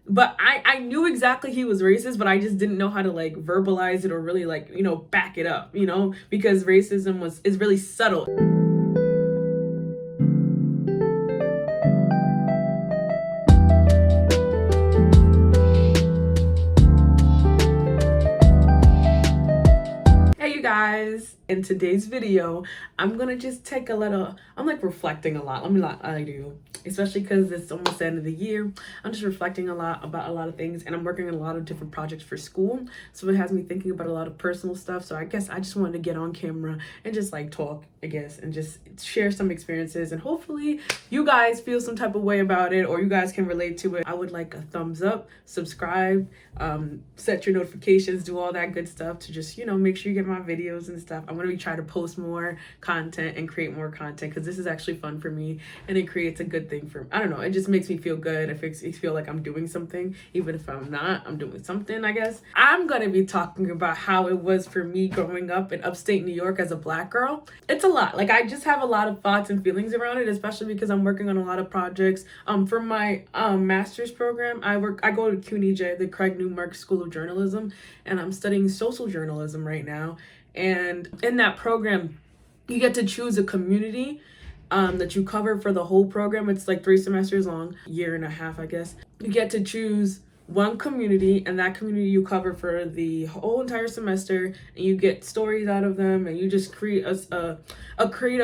but I knew exactly he was racist, but I just didn't know how to like verbalize it or really like, back it up, because racism is really subtle. Hey you guys, in today's video, I'm gonna just take I'm like reflecting a lot. Let me not lie to you, especially because it's almost the end of the year. I'm just reflecting a lot about a lot of things, and I'm working on a lot of different projects for school. So it has me thinking about a lot of personal stuff. So I guess I just wanted to get on camera and just like talk, I guess, and just share some experiences, and hopefully you guys feel some type of way about it, or you guys can relate to it. I would like a thumbs up, subscribe, set your notifications, do all that good stuff to just, make sure you get my videos and stuff. I'm going to be trying to post more content and create more content because this is actually fun for me, and it creates a good thing for, I don't know, it just makes me feel good. It makes me feel like I'm doing something, even if I'm not, I'm doing something, I guess. I'm going to be talking about how it was for me growing up in upstate New York as a Black girl. It's a lot. Like, I just have a lot of thoughts and feelings around it, especially because I'm working on a lot of projects. For my master's program, I go to CUNY-J, the Craig Newmark School of Journalism, and I'm studying social journalism right now. And in that program, you get to choose a community that you cover for the whole program. It's like 3 semesters long, year and a half, I guess. You get to choose one community, and that community you cover for the whole entire semester, and you get stories out of them, and you just create a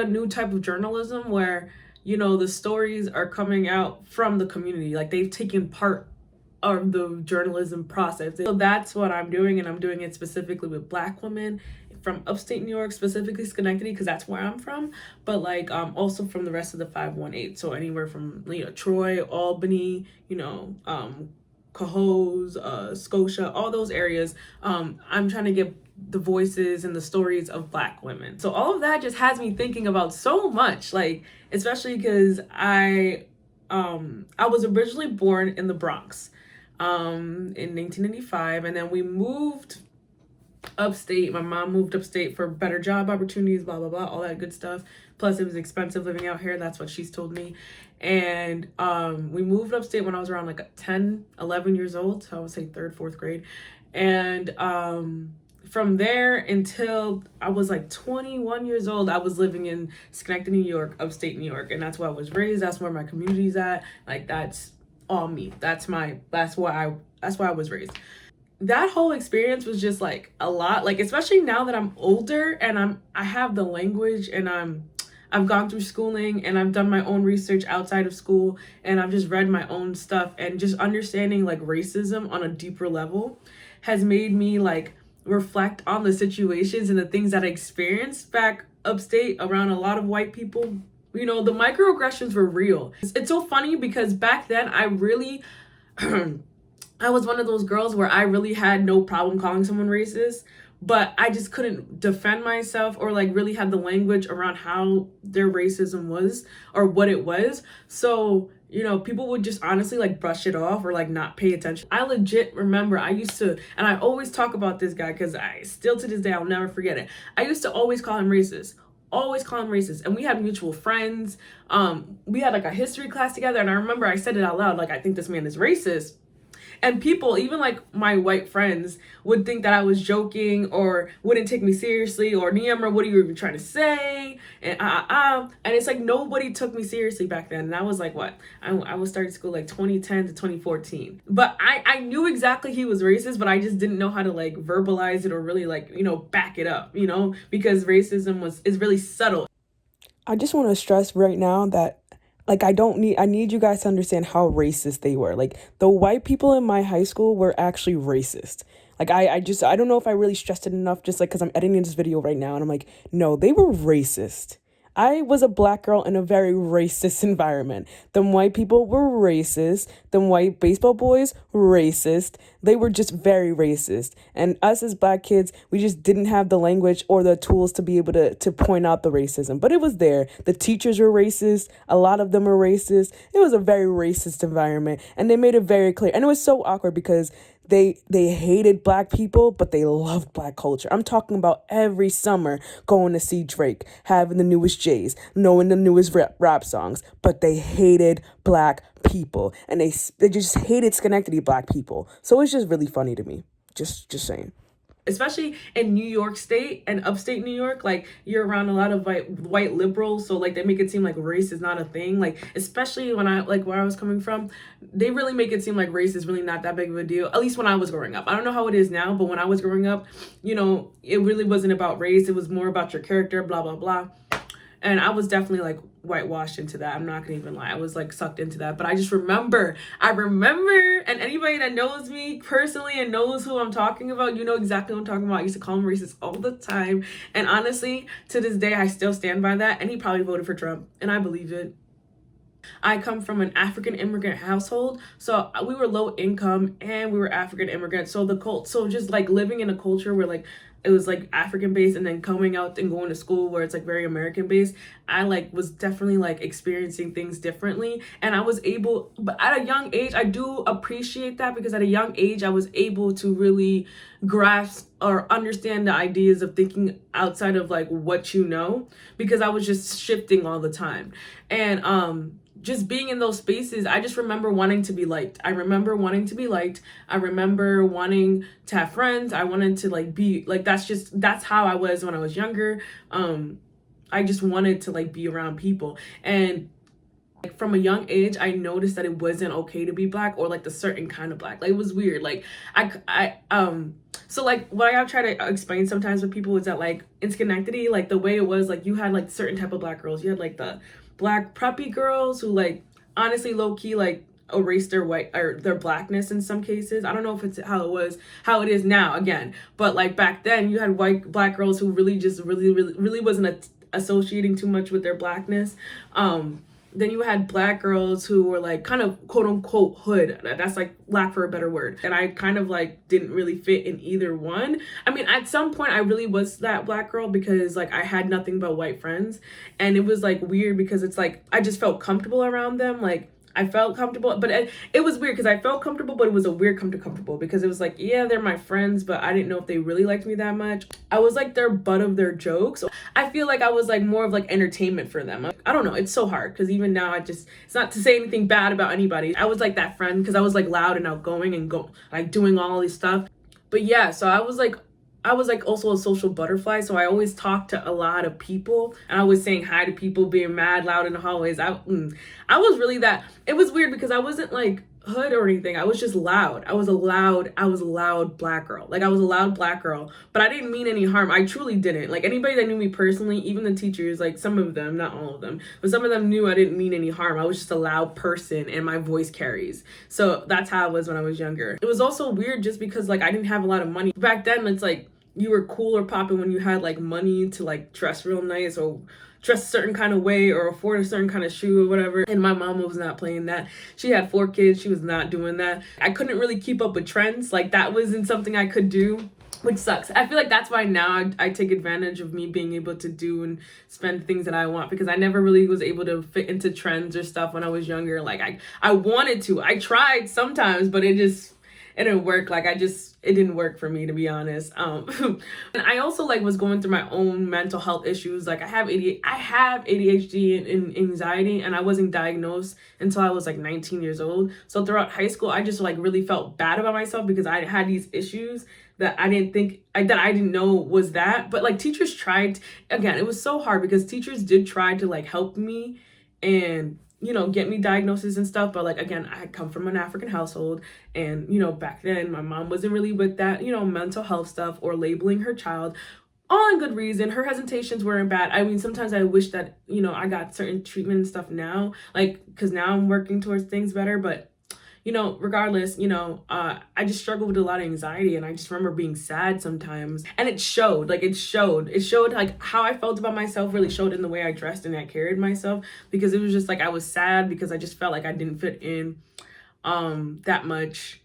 new type of journalism where, the stories are coming out from the community, like they've taken part of the journalism process. So that's what I'm doing, and I'm doing it specifically with Black women from upstate New York, specifically Schenectady, because that's where I'm from, but like also from the rest of the 518. So anywhere from Troy, Albany, Cohoes, Scotia, all those areas. I'm trying to get the voices and the stories of Black women. So all of that just has me thinking about so much, like, especially because I was originally born in the Bronx in 1995, and then we moved upstate. My mom moved upstate for better job opportunities, blah blah blah, all that good stuff. Plus it was expensive living out here, that's what she's told me. And we moved upstate when I was around like 10-11 years old, so I would say 3rd 4th grade. And from there until I was like 21 years old, I was living in Schenectady, New York, upstate New York, and that's where I was raised. That's where my community's at. Like, that's all me. That's why I was raised. That whole experience was just like a lot, like, especially now that I'm older and I have the language, and I've gone through schooling, and I've done my own research outside of school, and I've just read my own stuff, and just understanding like racism on a deeper level has made me like reflect on the situations and the things that I experienced back upstate around a lot of white people. The microaggressions were real. It's so funny because back then I really I was one of those girls where I really had no problem calling someone racist, but I just couldn't defend myself or like really have the language around how their racism was or what it was. So, people would just honestly like brush it off or like not pay attention. I legit remember I used to, and I always talk about this guy because I still to this day, I'll never forget it. I used to always call him racist. And we had mutual friends. We had like a history class together, and I remember I said it out loud, like, I think this man is racist. And people, even like my white friends, would think that I was joking or wouldn't take me seriously, or Niamra, what are you even trying to say? And and it's like nobody took me seriously back then. And I was like, what? I was starting school like 2010 to 2014. But I knew exactly he was racist, but I just didn't know how to like verbalize it or really like, back it up, because racism is really subtle. I just want to stress right now that I need you guys to understand how racist they were. Like, the white people in my high school were actually racist. Like, I don't know if I really stressed it enough, just like, because I'm editing this video right now, and I'm like, no, they were racist. I was a Black girl in a very racist environment. Them white people were racist. Them white baseball boys were racist. They were just very racist. And us as Black kids, we just didn't have the language or the tools to be able to point out the racism. But it was there. The teachers were racist. A lot of them were racist. It was a very racist environment. And they made it very clear. And it was so awkward because They hated black people, but they loved black culture. I'm talking about every summer going to see Drake, having the newest J's, knowing the newest rap songs, but they hated black people, and they just hated Schenectady black people. So it's just really funny to me. Just saying. Especially in New York State and upstate New York, like you're around a lot of white liberals, so like they make it seem like race is not a thing. Like especially when I like where I was coming from, they really make it seem like race is really not that big of a deal. At least when I was growing up. I don't know how it is now, but when I was growing up, you know, it really wasn't about race. It was more about your character, blah blah blah. And I was definitely like whitewashed into that. I'm not gonna even lie. I was like sucked into that. But I remember, and anybody that knows me personally and knows who I'm talking about, you know exactly what I'm talking about. I used to call him racist all the time. And honestly, to this day, I still stand by that. And he probably voted for Trump. And I believe it. I come from an African immigrant household, so we were low income and we were African immigrants. So just like living in a culture where like it was like African based, and then coming out and going to school where it's like very American based, I like was definitely like experiencing things differently. And I was able, but at a young age, I do appreciate that, because at a young age I was able to really grasp or understand the ideas of thinking outside of like what you know, because I was just shifting all the time. And just being in those spaces, I just remember wanting to be liked. I remember wanting to have friends. I wanted to like be like, that's how I was when I was younger. I just wanted to like be around people. And like from a young age, I noticed that it wasn't okay to be black, or like the certain kind of black. Like it was weird. Like so like what I try to explain sometimes with people is that like in Schenectady, like the way it was, like you had like certain type of black girls. You had like the black preppy girls who like honestly low key like erased their white or their blackness in some cases. I don't know if it's how it is now again, but like back then you had black girls who really wasn't associating too much with their blackness. Then you had black girls who were like kind of quote unquote hood. That's like lack for a better word. And I kind of like didn't really fit in either one. I mean, at some point I really was that black girl, because like I had nothing but white friends. And it was like weird because it's like I just felt comfortable around them. Like I felt comfortable, but it was weird because I felt comfortable, but it was a weird comfortable, because it was like, yeah, they're my friends, but I didn't know if they really liked me that much. I was like their butt of their jokes. I feel like I was like more of like entertainment for them. I don't know. It's so hard because even now it's not to say anything bad about anybody. I was like that friend because I was like loud and outgoing and like doing all this stuff. But yeah, so I was like also a social butterfly, so I always talked to a lot of people, and I was saying hi to people, being mad loud in the hallways. I was really that. It was weird because I wasn't like hood or anything. I was just loud. I was a loud black girl. Like I was a loud black girl, but I didn't mean any harm. I truly didn't. Like anybody that knew me personally, even the teachers, like some of them, not all of them, but some of them knew I didn't mean any harm. I was just a loud person and my voice carries. So that's how I was when I was younger. It was also weird just because like I didn't have a lot of money. Back then, it's like you were cool or popping when you had like money to like dress real nice or dress a certain kind of way or afford a certain kind of shoe or whatever. And my mom was not playing that. She had 4 kids. She was not doing that. I couldn't really keep up with trends. Like that wasn't something I could do, which sucks. I feel like that's why now I take advantage of me being able to do and spend things that I want, because I never really was able to fit into trends or stuff when I was younger. Like I wanted to. I tried sometimes, but it didn't work. Like it didn't work for me, to be honest. And I also like was going through my own mental health issues. Like I have ADHD and anxiety, and I wasn't diagnosed until I was like 19 years old. So throughout high school, I just like really felt bad about myself because I had these issues that I didn't know was that. But like teachers tried, again, it was so hard because teachers did try to like help me and get me diagnoses and stuff. But like, again, I come from an African household, and, back then my mom wasn't really with that, mental health stuff or labeling her child, all in good reason. Her hesitations weren't bad. I mean, sometimes I wish that, I got certain treatment and stuff now, like, because now I'm working towards things better. But regardless, I just struggled with a lot of anxiety, and I just remember being sad sometimes, and it showed like how I felt about myself really showed in the way I dressed and I carried myself, because it was just like I was sad because I just felt like I didn't fit in that much.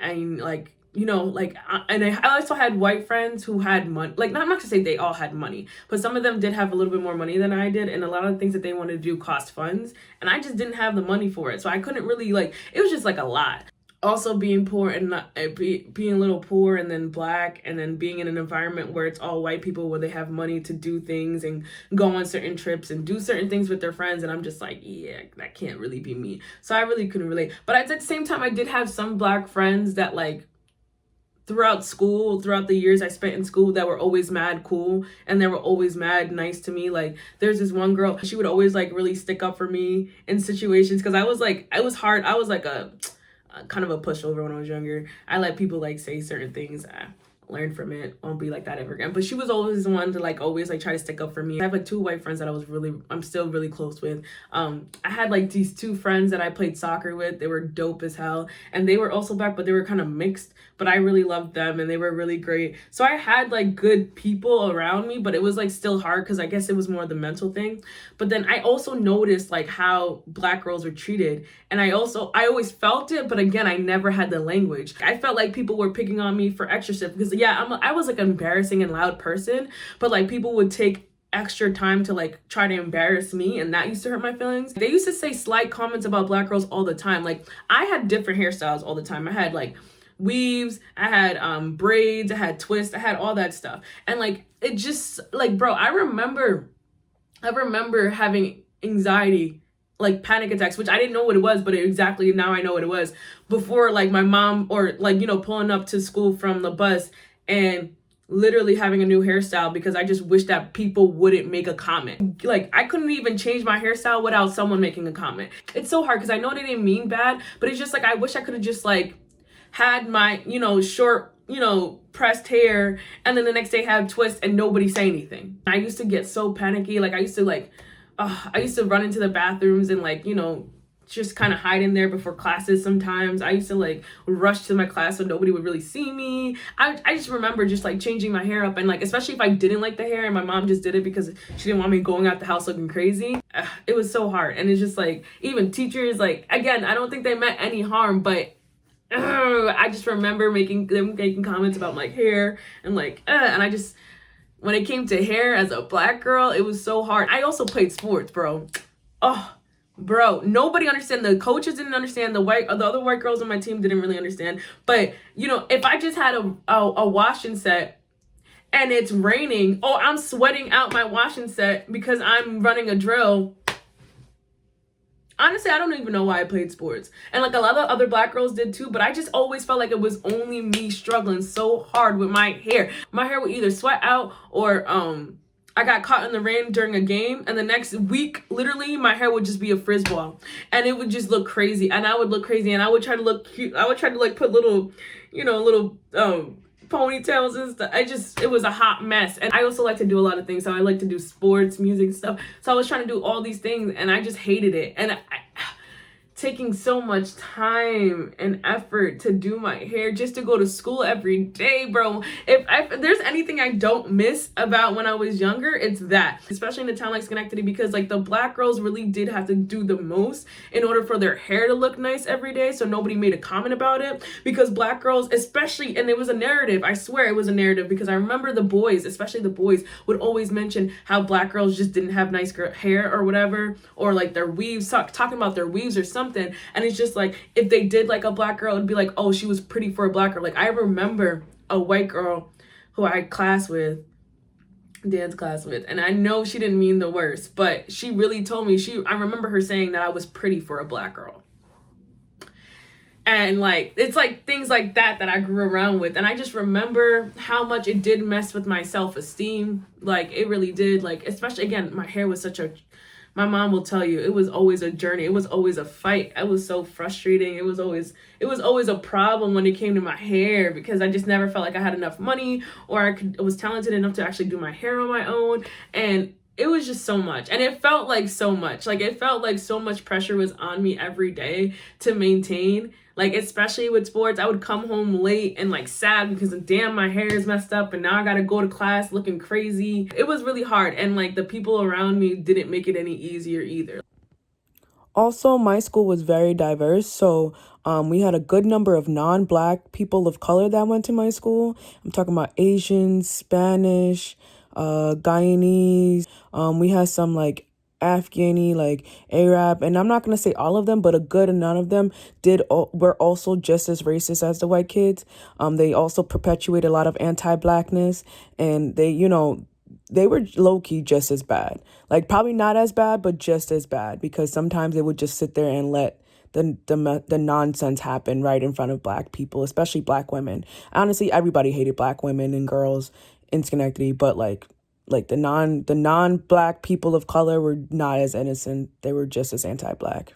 And I also had white friends who had money. Like, not to say they all had money, but some of them did have a little bit more money than I did, and a lot of the things that they wanted to do cost funds, and I just didn't have the money for it. So I couldn't really, like, it was just like a lot. also being poor and not being a little poor and then black and then being in an environment where it's all white people where they have money to do things and go on certain trips and do certain things with their friends, and I'm just like, yeah, that can't really be me. So I really couldn't relate. But at the same time, I did have some black friends that like throughout school, throughout the years I spent in school, that were always mad cool and they were always mad nice to me. Like there's this one girl, she would always like really stick up for me in situations because I was like, I was hard. I was like a kind of a pushover when I was younger. I let people like say certain things. I learned from it. Won't be like that ever again. But she was always the one to like always like try to stick up for me. I have like 2 white friends that I'm still really close with. I had like these 2 friends that I played soccer with. They were dope as hell, and they were also black, but they were kind of mixed. But I really loved them and they were really great. So I had like good people around me, but it was like still hard because I guess it was more the mental thing. But then I also noticed like how black girls were treated, and I always felt it, but again, I never had the language. I felt like people were picking on me for extra stuff because I was like an embarrassing and loud person, but like people would take extra time to like try to embarrass me, and that used to hurt my feelings. They used to say slight comments about black girls all the time. Like I had different hairstyles all the time. I had like weaves, I had braids, I had twists, I had all that stuff. And like it just like, bro, I remember having anxiety, like panic attacks, which I didn't know what it was, but exactly now I know what it was. Before like my mom, or like, you know, pulling up to school from the bus and literally having a new hairstyle because I just wish that people wouldn't make a comment. Like I couldn't even change my hairstyle without someone making a comment. It's so hard because I know they didn't mean bad, but it's just like I wish I could have just like had my, you know, short, you know, pressed hair, and then the next day have twists and nobody say anything. I used to get so panicky. Like I used to run into the bathrooms and like, you know, just kind of hide in there before classes sometimes. I used to like rush to my class so nobody would really see me. I just remember just like changing my hair up, and like especially if I didn't like the hair and my mom just did it because she didn't want me going out the house looking crazy. It was so hard. And it's just like even teachers, like again, I don't think they meant any harm, but I just remember making comments about my hair and like and I just, when it came to hair as a black girl, it was so hard. I also played sports, bro. Oh, bro, nobody understand. The coaches didn't understand. The other white girls on my team didn't really understand. But you know, if I just had a washing set and it's raining, oh, I'm sweating out my washing set because I'm running a drill. Honestly, I don't even know why I played sports. And like a lot of other black girls did too, but I just always felt like it was only me struggling so hard with my hair. My hair would either sweat out or I got caught in the rain during a game, and the next week, literally, my hair would just be a frizz ball, and it would just look crazy, and I would look crazy, and I would try to look cute. I would try to like put little, you know, little ponytails and stuff. It was a hot mess. And I also like to do a lot of things. So I like to do sports, music, and stuff. So I was trying to do all these things, and I just hated it. And taking so much time and effort to do my hair just to go to school every day, bro. If there's anything I don't miss about when I was younger, it's that. Especially in a town like Schenectady, because like the black girls really did have to do the most in order for their hair to look nice every day, so nobody made a comment about it. Because black girls, especially, and it was a narrative, I swear it was a narrative, because I remember the boys, especially the boys, would always mention how black girls just didn't have nice hair or whatever, or like their weaves, talking about their weaves or something. And it's just like, if they did like a black girl, it'd be like, oh, she was pretty for a black girl. Like I remember a white girl who I dance class with, and I know she didn't mean the worst, but she really told me, I remember her saying that I was pretty for a black girl. And like, it's like things like that I grew around with. And I just remember how much it did mess with my self-esteem. Like it really did. Like, especially again, my hair was my mom will tell you, it was always a journey. It was always a fight. It was so frustrating. It was always a problem when it came to my hair, because I just never felt like I had enough money, or I was talented enough to actually do my hair on my own. And it was just so much. And it felt like so much. Like it felt like so much pressure was on me every day to maintain. Like, especially with sports, I would come home late and like sad because damn, my hair is messed up and now I gotta go to class looking crazy. It was really hard, and like the people around me didn't make it any easier either. Also, my school was very diverse, so we had a good number of non-black people of color that went to my school. I'm talking about Asians, Spanish, Guyanese. We had some like Afghani, like Arab, and I'm not gonna say all of them, but a good amount of them were also just as racist as the white kids. They also perpetuate a lot of anti-blackness, and they were low-key just as bad. Like, probably not as bad, but just as bad, because sometimes they would just sit there and let the nonsense happen right in front of black people, especially black women. Honestly, everybody hated black women and girls in Schenectady, but like the non-black people of color were not as innocent. They were just as anti-black.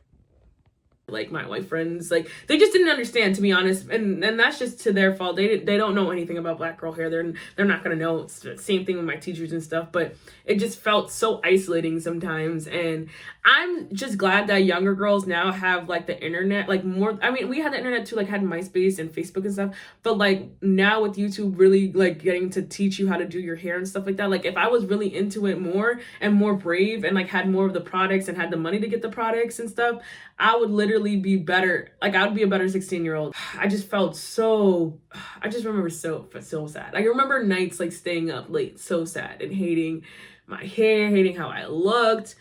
Like my white friends, like they just didn't understand, to be honest, and that's just to their fault. They don't know anything about black girl hair. They're not gonna know. It's the same thing with my teachers and stuff, but it just felt so isolating sometimes. And I'm just glad that younger girls now have like the internet, like more. I mean, we had the internet too, like had MySpace and Facebook and stuff, but like now with YouTube really like getting to teach you how to do your hair and stuff like that. Like if I was really into it more and more brave and like had more of the products and had the money to get the products and stuff, I would literally be better. Like I would be a better 16-year-old. I just felt so, I just remember so sad. I remember nights like staying up late, so sad, and hating my hair, hating how I looked.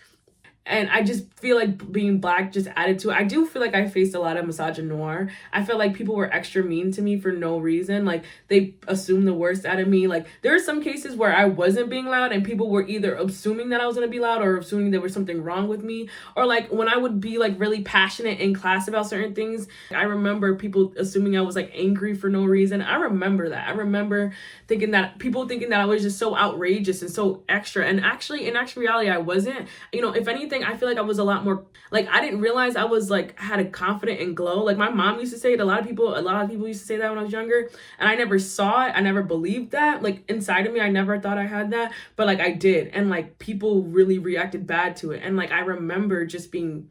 And I just feel like being black just added to it. I do feel like I faced a lot of misogynoir. I felt like people were extra mean to me for no reason. Like they assumed the worst out of me. Like there are some cases where I wasn't being loud and people were either assuming that I was going to be loud or assuming there was something wrong with me. Or like when I would be like really passionate in class about certain things, I remember people assuming I was like angry for no reason. I remember that. I remember thinking that I was just so outrageous and so extra. And actually, in actual reality, I wasn't. You know, if anything, I feel like I was a lot more, like, I didn't realize I was like, had a confident and glow. Like my mom used to say it. A lot of people used to say that when I was younger, and I never saw it. I never believed that. Like inside of me, I never thought I had that, but like I did. And like people really reacted bad to it. And like, I remember just being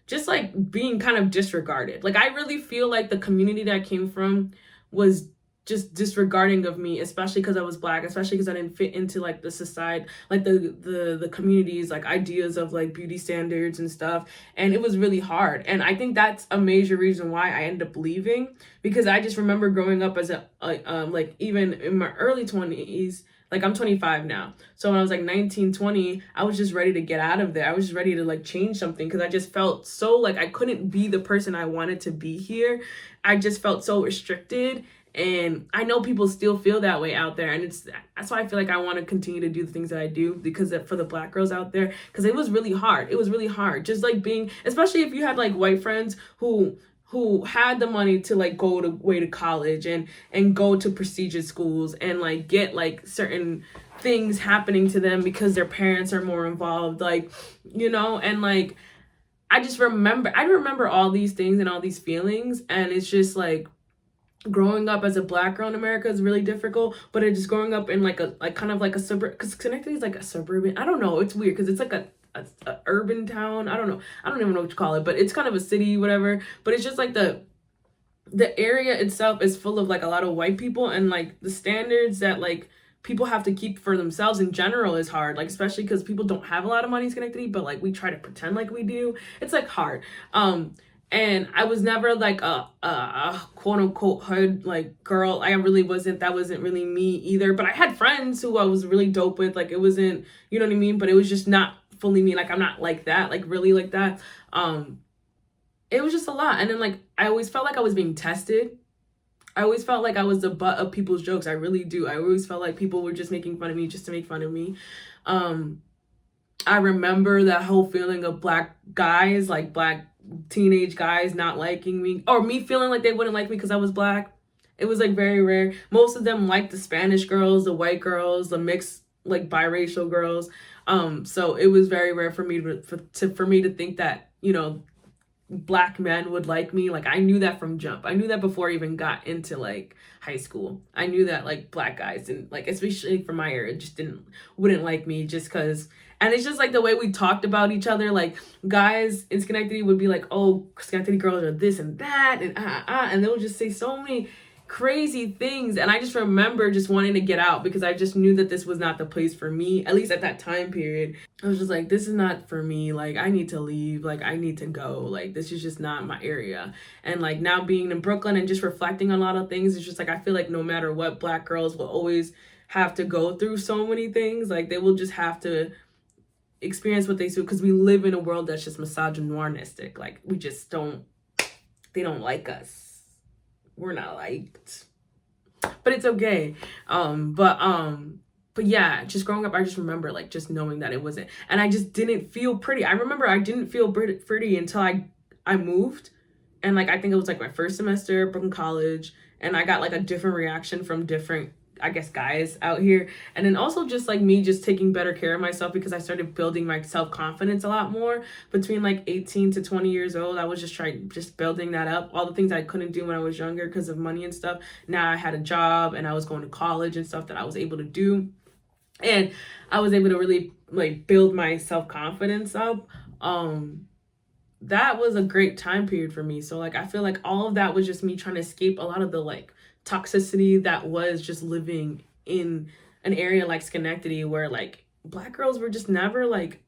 kind of disregarded. Like I really feel like the community that I came from was just disregarding of me, especially because I was black, especially because I didn't fit into like the society, like the community's like ideas of like beauty standards and stuff. And it was really hard. And I think that's a major reason why I ended up leaving, because I just remember growing up as like even in my early 20s, like I'm 25 now. So when I was like 19, 20, I was just ready to get out of there. I was just ready to like change something, because I just felt so like I couldn't be the person I wanted to be here. I just felt so restricted. And I know people still feel that way out there. And that's why I feel like I want to continue to do the things that I do, because for the black girls out there, because it was really hard. It was really hard. Just like being, especially if you had like white friends who had the money to like go to college and go to prestigious schools and like get like certain things happening to them because their parents are more involved, like, you know, and like, I remember all these things and all these feelings. And it's just like, growing up as a black girl in America is really difficult, but it's just growing up in like kind of like a suburb, because Schenectady is like a suburban, I don't know, it's weird because it's like a urban town. I don't know, I don't even know what to call it, but it's kind of a city, whatever. But it's just like the area itself is full of like a lot of white people, and like the standards that like people have to keep for themselves in general is hard, like especially because people don't have a lot of money in Schenectady, but like we try to pretend like we do. It's like hard. And I was never like a quote unquote hood like girl. That wasn't really me either. But I had friends who I was really dope with. Like it wasn't, you know what I mean? But it was just not fully me. Like I'm not like that, like really like that. It was just a lot. And then like I always felt like I was being tested. I always felt like I was the butt of people's jokes. I really do. I always felt like people were just making fun of me just to make fun of me. I remember that whole feeling of black guys, like black teenage guys not liking me, or me feeling like they wouldn't like me because I was black. It was like very rare. Most of them liked the Spanish girls, the white girls, the mixed like biracial girls. So it was very rare for me to think that, you know, black men would like me. Like I knew that from jump. I knew that before I even got into like high school. I knew that like black guys didn't like, especially from my area, just wouldn't like me just because. And it's just like the way we talked about each other. Like guys in Schenectady would be like, oh, Schenectady girls are this and that, and they would just say so many crazy things. And I just remember just wanting to get out, because I just knew that this was not the place for me, at least at that time period. I was just like, this is not for me. Like I need to leave. Like I need to go. Like this is just not my area. And like now being in Brooklyn and just reflecting on a lot of things, it's just like I feel like no matter what, black girls will always have to go through so many things. Like they will just have to, experience what they do, because we live in a world that's just misogynoirnistic. Like, we just don't, they don't like us. We're not liked. But it's okay. But yeah, just growing up, I just remember like just knowing that it wasn't, and I just didn't feel pretty. I remember I didn't feel pretty until I moved, and like I think it was like my first semester from college, and I got like a different reaction from different, I guess, guys out here. And then also just like me just taking better care of myself, because I started building my self-confidence a lot more between like 18 to 20 years old. I was just building that up. All the things I couldn't do when I was younger because of money and stuff. Now I had a job and I was going to college and stuff that I was able to do. And I was able to really like build my self-confidence up. That was a great time period for me. So like I feel like all of that was just me trying to escape a lot of the like toxicity that was just living in an area like Schenectady, where like Black girls were just never like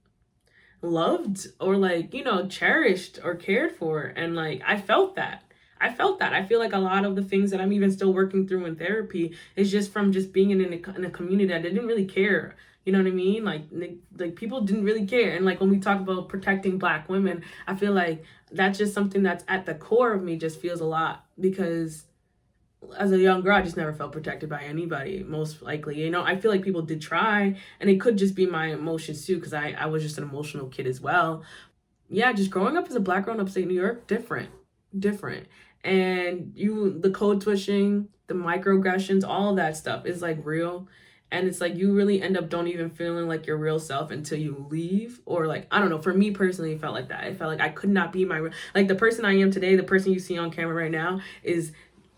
loved or like, you know, cherished or cared for. And like I felt that. I feel like a lot of the things that I'm even still working through in therapy is just from just being in a community that didn't really care. You know what I mean? Like people didn't really care. And like when we talk about protecting Black women, I feel like that's just something that's at the core of me, just feels a lot, because as a young girl, I just never felt protected by anybody, most likely. You know, I feel like people did try, and it could just be my emotions too, because I was just an emotional kid as well. Yeah, just growing up as a Black girl in upstate New York, different. And the code switching, the microaggressions, all of that stuff is like real. And it's like you really end up don't even feeling like your real self until you leave. Or like, I don't know, for me personally, it felt like that. It felt like I could not be like the person I am today, the person you see on camera right now is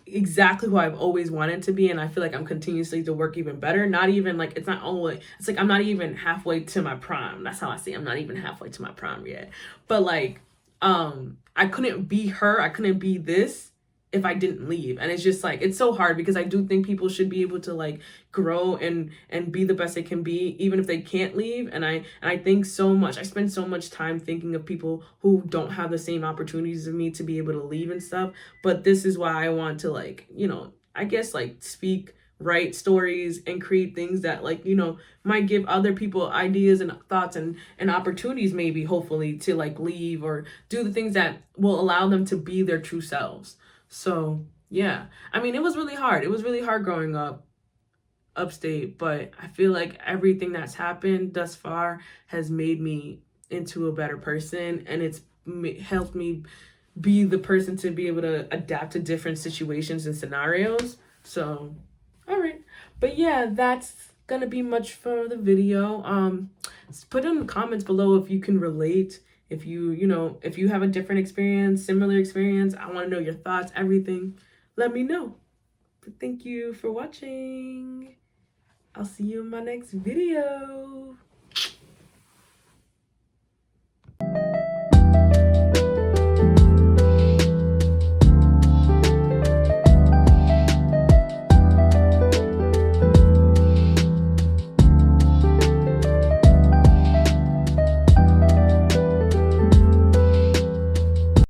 exactly who I've always wanted to be. And I feel like I'm continuously to work even better. Not even like, it's like I'm not even halfway to my prime. That's how I see it. I'm not even halfway to my prime yet. But like, I couldn't be her, I couldn't be this if I didn't leave. And it's just like, it's so hard, because I do think people should be able to like grow and be the best they can be, even if they can't leave. And I think so much, I spend so much time thinking of people who don't have the same opportunities as me to be able to leave and stuff. But this is why I want to like, you know, I guess like speak, write stories, and create things that like, you know, might give other people ideas and thoughts and opportunities, maybe hopefully, to like leave or do the things that will allow them to be their true selves. So yeah, I mean, it was really hard growing up upstate, but I feel like everything that's happened thus far has made me into a better person, and it's helped me be the person to be able to adapt to different situations and scenarios. So all right, but yeah, that's gonna be much for the video. Put in the comments below if you can relate, if if you have a different experience, similar experience. I want to know your thoughts, everything. Let me know. But thank you for watching. I'll see you in my next video.